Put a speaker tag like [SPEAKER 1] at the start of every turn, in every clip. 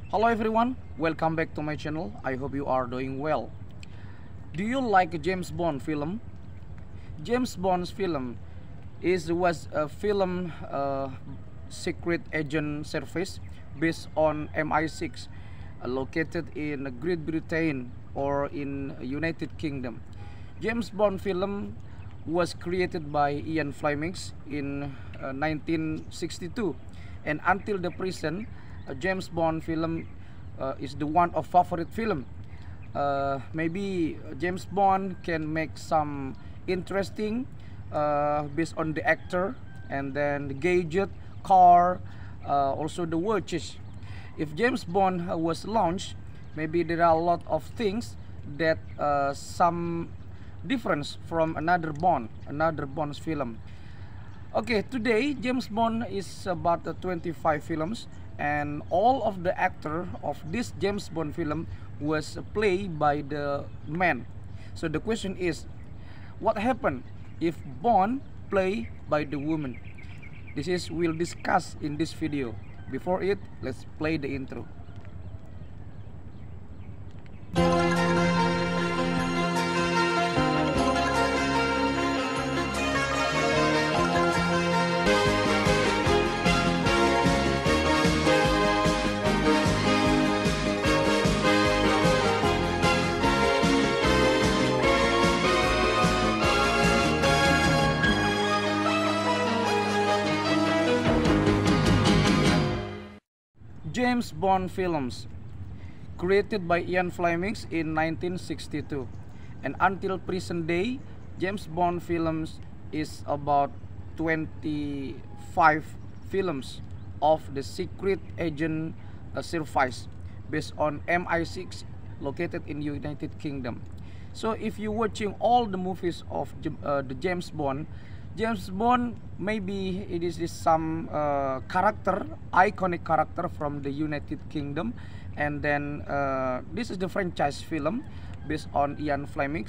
[SPEAKER 1] Hello everyone, welcome back to my channel. I hope you are doing well. Do you like a James Bond film? James Bond's film was a film secret agent service based on MI6 located in Great Britain or in United Kingdom. James Bond film was created by Ian Fleming in 1962, and until the present, James Bond film is the one of favorite film. Maybe James Bond can make some interesting based on the actor and then the gadget, car, also the watches. If James Bond was launched, maybe there are a lot of things that some difference from another Bond's film. Okay, today James Bond is about 25 films, and all of the actor of this James Bond film was played by the man. So the question is, what happened if Bond play by the woman? This is we'll discuss in this video. Before it, let's play the intro. James Bond films created by Ian Fleming in 1962, and until present day James Bond films is about 25 films of the secret agent service based on MI6 located in United Kingdom. So if you're watching all the movies of the James Bond, maybe it is some character, iconic character from the United Kingdom, and then this is the franchise film based on Ian Fleming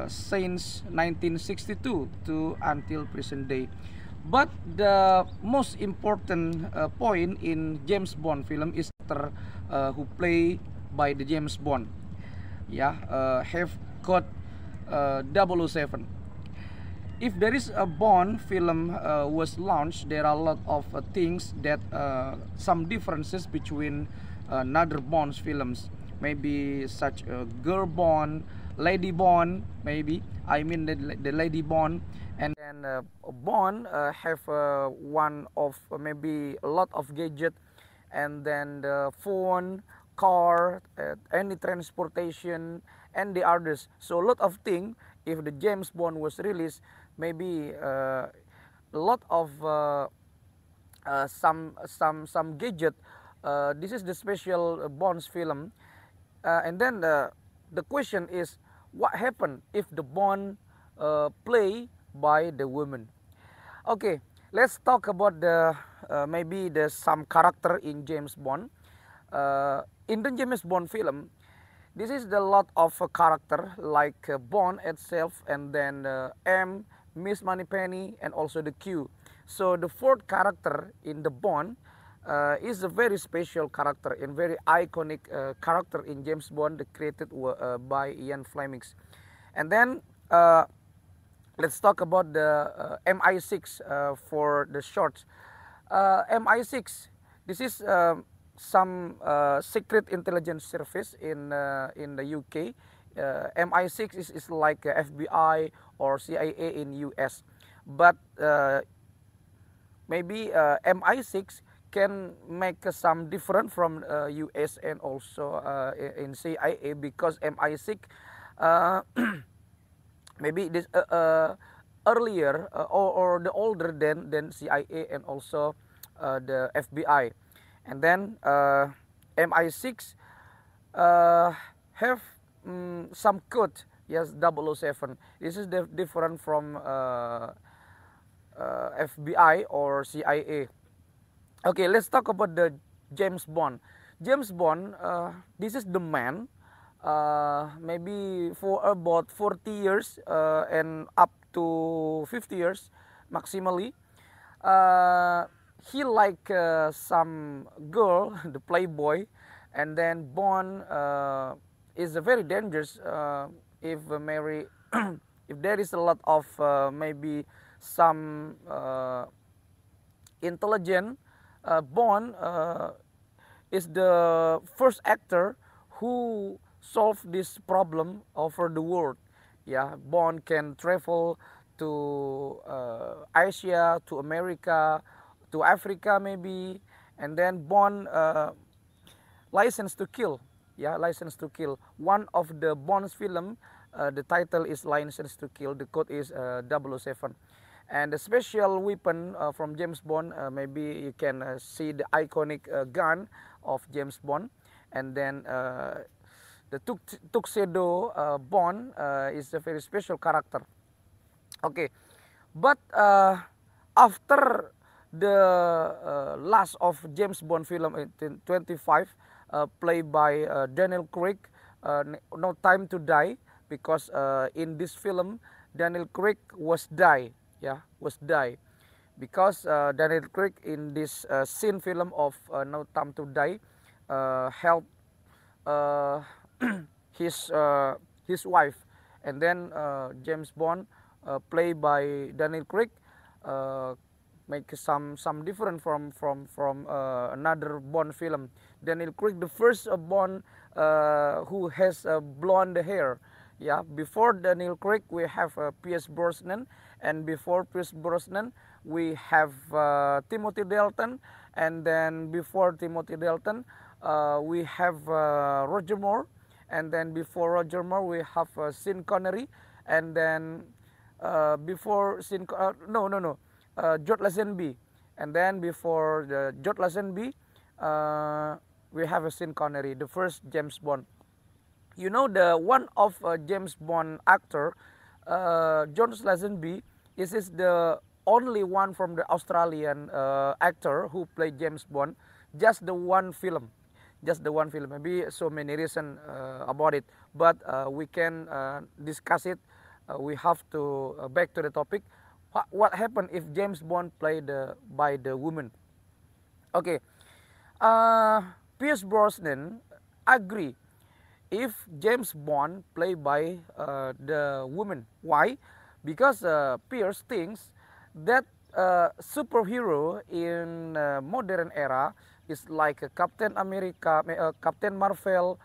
[SPEAKER 1] since 1962 to until present day. But the most important point in James Bond film is the who play by the James Bond, have got 007. If there is a Bond film was launched, there are a lot of things that some differences between another Bond's films. Maybe such a girl Bond, lady Bond, maybe. I mean the lady Bond, and then Bond have one of maybe a lot of gadget, and then the phone, car, any transportation, and the others. So a lot of things. If the James Bond was released, maybe a lot of some gadget. This is the special Bond's film, and then the question is, what happened if the Bond play by the woman? Okay, let's talk about the maybe the some character in James Bond. In the James Bond film, this is the lot of character like Bond itself, and then M, Miss Moneypenny, and also the Q. So the fourth character in the Bond is a very special character and very iconic character in James Bond, created by Ian Fleming. And then let's talk about the MI6 for the short. MI6, this is some secret intelligence service in the UK. MI6 is like FBI or CIA in US, but maybe MI6 can make some different from US and also in CIA, because MI6 maybe this earlier or the older than CIA and also the FBI. And then MI6 have some code, yes, 007. This is different from FBI or CIA. Okay, let's talk about the James Bond. James Bond, this is the man, maybe for about 40 years and up to 50 years maximally. he like some girl, the playboy, and then Bond is very dangerous if Mary, if there is a lot of maybe some intelligent. Bond is the first actor who solved this problem over the world. Yeah, Bond can travel to Asia, to America, to Africa maybe, and then Bond License to Kill. Yeah, License to Kill. One of the Bond's film, the title is License to Kill. The code is 007. And the special weapon from James Bond, maybe you can see the iconic gun of James Bond, and then the tuxedo Bond is a very special character. Okay, but after the last of James Bond film in 25, played by Daniel Craig, No Time to Die, because in this film Daniel Craig was die. Yeah, was die because Daniel Craig in this scene film of No Time to Die helped his wife, and then James Bond played by Daniel Craig make some different from another Bond film. Daniel Craig, the first Bond who has blonde hair. Yeah, before Daniel Craig we have Pierce Brosnan, and before Pierce Brosnan we have Timothy Dalton, and then before Timothy Dalton we have Roger Moore, and then before Roger Moore we have Sean Connery, and then before George Lazenby, and then before George Lazenby we have Sean Connery, the first James Bond. You know, the one of James Bond actor, George Lazenby, is the only one from the Australian actor who played James Bond. Just the one film, Maybe so many reasons about it, but we can discuss it. We have to back to the topic. What happened if James Bond played by the woman? Okay, Pierce Brosnan agree if James Bond played by the woman. Why? Because Pierce thinks that superhero in modern era is like Captain America, Captain Marvel,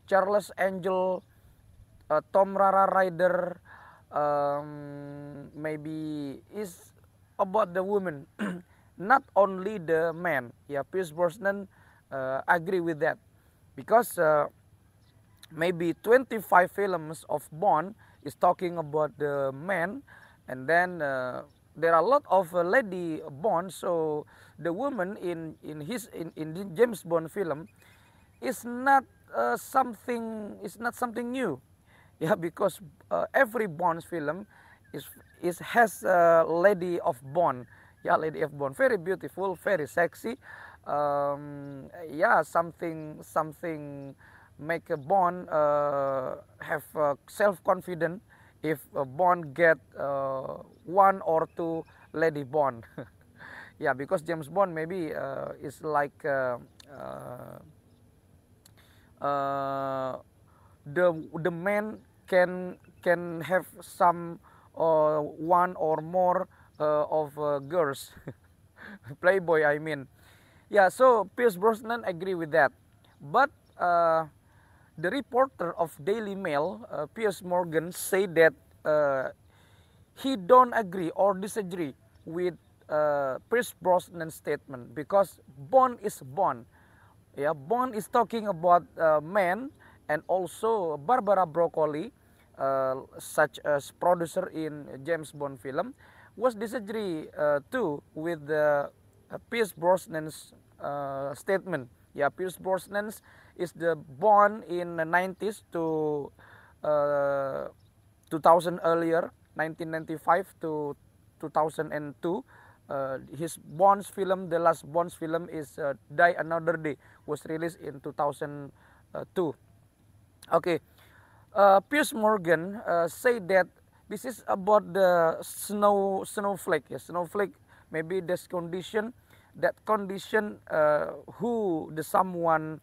[SPEAKER 1] Charles Angel, Tom Rara Rider, maybe is about the woman, not only the man. Yeah, Pierce Brosnan agree with that, because maybe 25 films of Bond is talking about the man, and then there are a lot of lady Bond, so the woman in James Bond film is not something new. Yeah, because every Bond film has a lady of Bond. Yeah, lady of Bond, very beautiful, very sexy. Yeah, something make a Bond have self-confident if a Bond get one or two lady Bond. Yeah, because James Bond maybe is like the man can have some one or more of girls. Playboy, I mean. Yeah, so Pierce Brosnan agree with that, but the reporter of Daily Mail, Piers Morgan, say that he don't agree or disagree with Pierce Brosnan's statement, because Bond is Bond. Yeah, Bond is talking about men, and also Barbara Broccoli, such as producer in James Bond film, was disagree too with the Pierce Brosnan's statement. Yeah, Pierce Brosnan is the Bond in the 90s to 2000 earlier, 1995 to 2002. His Bond's film, the last Bond's film is Die Another Day, was released in 2002. Okay, Piers Morgan say that this is about the snowflake. Yeah, snowflake maybe this condition, who the someone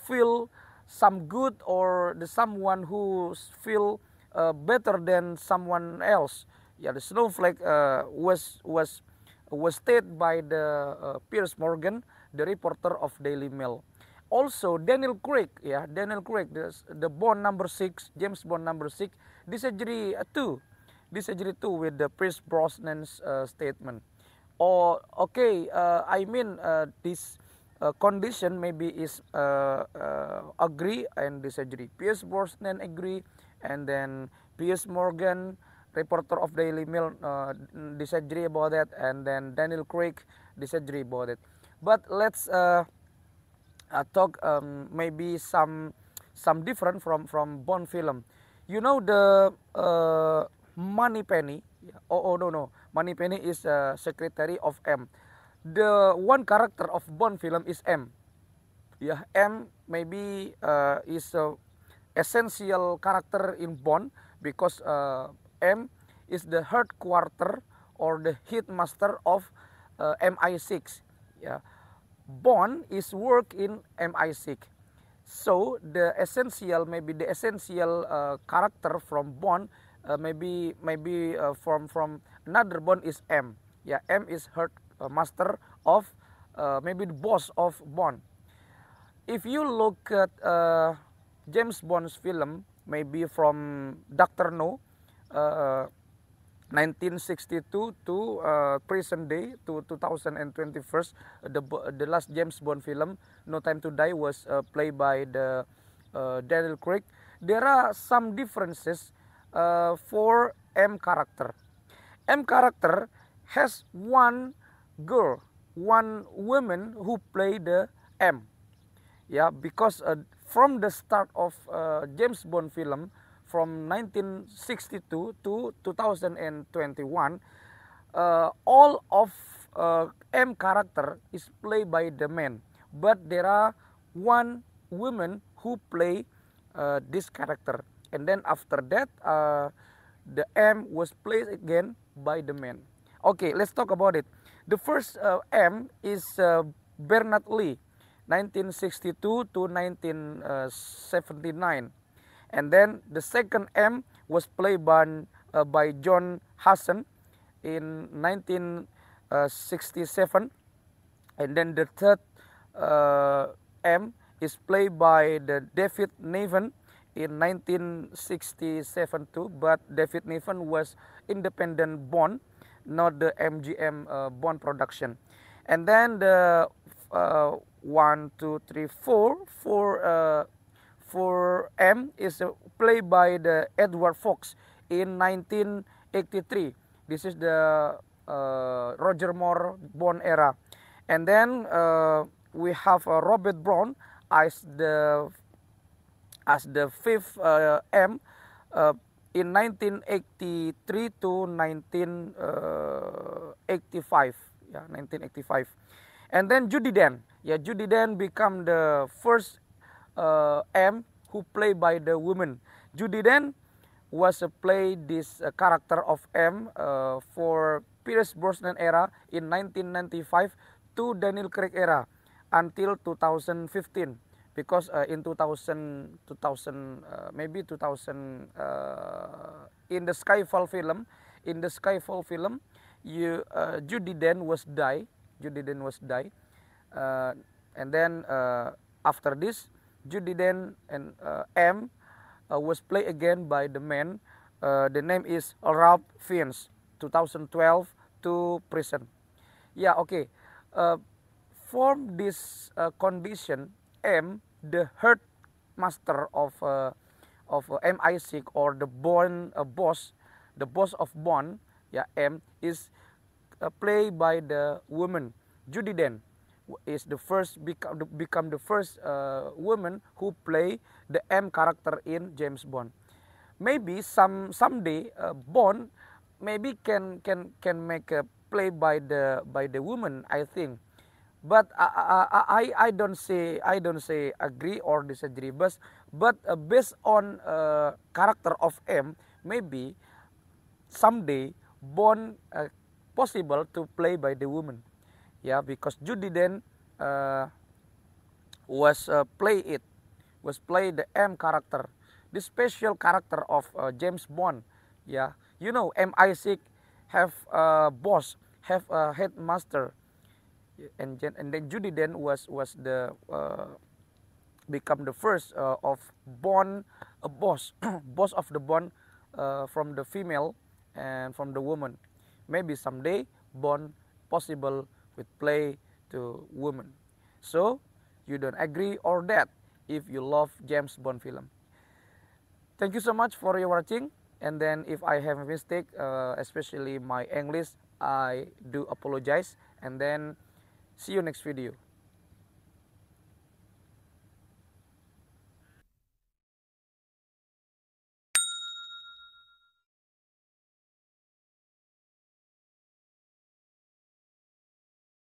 [SPEAKER 1] feel some good, or the someone who feel better than someone else. Yeah, the snowflake was stated by the Piers Morgan, the reporter of Daily Mail. Also, Daniel Craig, the Bond number 6, James Bond number 6, disagree too with the Pierce Brosnan's statement. Or okay, I mean this condition maybe is agree and disagree. Pierce Brosnan agree, and then Piers Morgan, reporter of Daily Mail, disagree about that, and then Daniel Craig disagree about it. But let's talk maybe some different from Bond film. You know the Moneypenny. Oh no, Moneypenny is secretary of M. The one character of Bond film is M. Yeah, M maybe is a essential character in Bond, because M is the headquarter or the headmaster of MI6. Yeah, Bond is work in MI6. So the essential character from Bond maybe from another Bond is M. Yeah, M is her master of maybe the boss of Bond. If you look at James Bond's film, maybe from Dr. No, 1962 to present day to 2021, the last James Bond film, No Time to Die, was played by the Daniel Craig. There are some differences for M character. M character has one girl, one woman who play the M. Yeah, because from the start of James Bond film, from 1962 to 2021, all of M character is played by the men, but there are one woman who play this character, and then after that the M was played again by the men. Okay, let's talk about it. The first M is Bernard Lee, 1962 to 1979. And then the second M was played by John Huston in 1967. And then the third M is played by the David Niven in 1967 too. But David Niven was independent Bond, not the MGM Bond production. And then the 1, 2, 3, 4 M is played by the Edward Fox in 1983. This is the Roger Moore Bond era. And then we have Robert Brown as the fifth M in 1983 to 1985. Yeah, 1985. And then Judi Dench. Yeah, Judi Dench become the first M who played by the woman. Judi Dench was played this character of M for Pierce Brosnan era in 1995 to Daniel Craig era until 2015, because in 2000 maybe 2000 in the Skyfall film, Judi Dench was die. And then after this, Judi Dench and M was played again by the man. The name is Ralph Fiennes, 2012 to present. Yeah, okay. From this condition, M, the head master of MI6, or the Bond boss, the boss of Bond. Yeah, M is played by the woman. Judi Dench is the first become the first woman who play the M character in James Bond. Maybe someday Bond maybe can make a play by the woman, I think. But I don't say agree or disagree. But based on character of M, maybe someday Bond possible to play by the woman. Yeah, because Judi Dench was play the M character, the special character of James Bond. Yeah, you know MI6 have a boss, have a headmaster, and then Judi Dench was the become the first of Bond, a boss, boss of the Bond from the female and from the woman. Maybe someday Bond possible with play to woman. So you don't agree or that if you love James Bond film. Thank you so much for your watching. And then if I have a mistake, especially my English, I do apologize. And then see you next video.